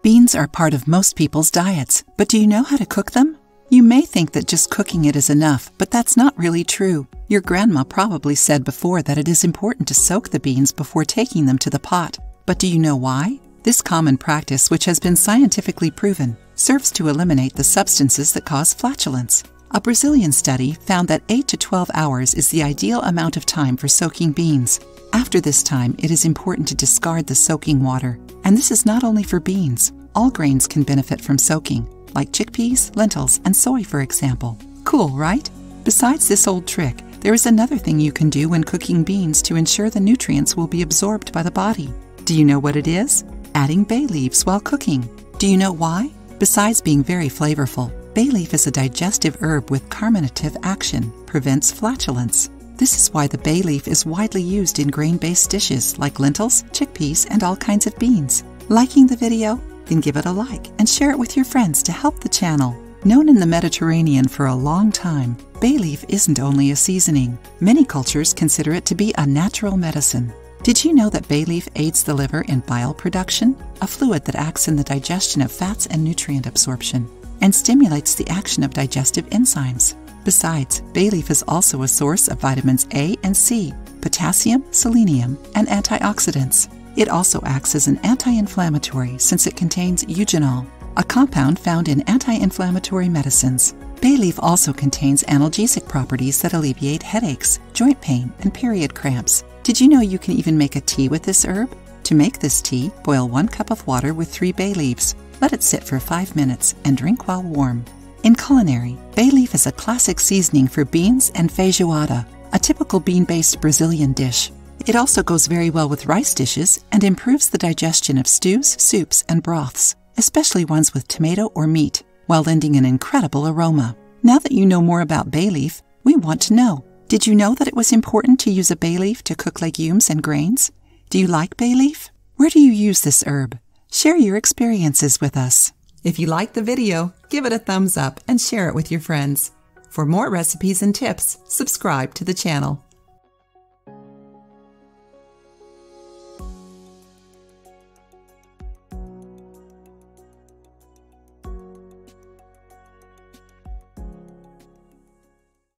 Beans are part of most people's diets, but do you know how to cook them? You may think that just cooking it is enough, but that's not really true. Your grandma probably said before that it is important to soak the beans before taking them to the pot. But do you know why? This common practice, which has been scientifically proven, serves to eliminate the substances that cause flatulence. A Brazilian study found that 8 to 12 hours is the ideal amount of time for soaking beans. After this time, it is important to discard the soaking water. And this is not only for beans. All grains can benefit from soaking, like chickpeas, lentils, and soy, for example. Cool, right? Besides this old trick, there is another thing you can do when cooking beans to ensure the nutrients will be absorbed by the body. Do you know what it is? Adding bay leaves while cooking. Do you know why? Besides being very flavorful, bay leaf is a digestive herb with carminative action, prevents flatulence. This is why the bay leaf is widely used in grain-based dishes like lentils, chickpeas, and all kinds of beans. Liking the video? Then give it a like and share it with your friends to help the channel. Known in the Mediterranean for a long time, bay leaf isn't only a seasoning. Many cultures consider it to be a natural medicine. Did you know that bay leaf aids the liver in bile production, a fluid that acts in the digestion of fats and nutrient absorption, and stimulates the action of digestive enzymes? Besides, bay leaf is also a source of vitamins A and C, potassium, selenium, and antioxidants. It also acts as an anti-inflammatory since it contains eugenol, a compound found in anti-inflammatory medicines. Bay leaf also contains analgesic properties that alleviate headaches, joint pain, and period cramps. Did you know you can even make a tea with this herb? To make this tea, boil 1 cup of water with 3 bay leaves. Let it sit for 5 minutes and drink while warm. In culinary, bay leaf is a classic seasoning for beans and feijoada, a typical bean-based Brazilian dish. It also goes very well with rice dishes and improves the digestion of stews, soups, and broths, especially ones with tomato or meat, while lending an incredible aroma. Now that you know more about bay leaf, we want to know, did you know that it was important to use a bay leaf to cook legumes and grains? Do you like bay leaf? Where do you use this herb? Share your experiences with us. If you liked the video, give it a thumbs up and share it with your friends. For more recipes and tips, subscribe to the channel.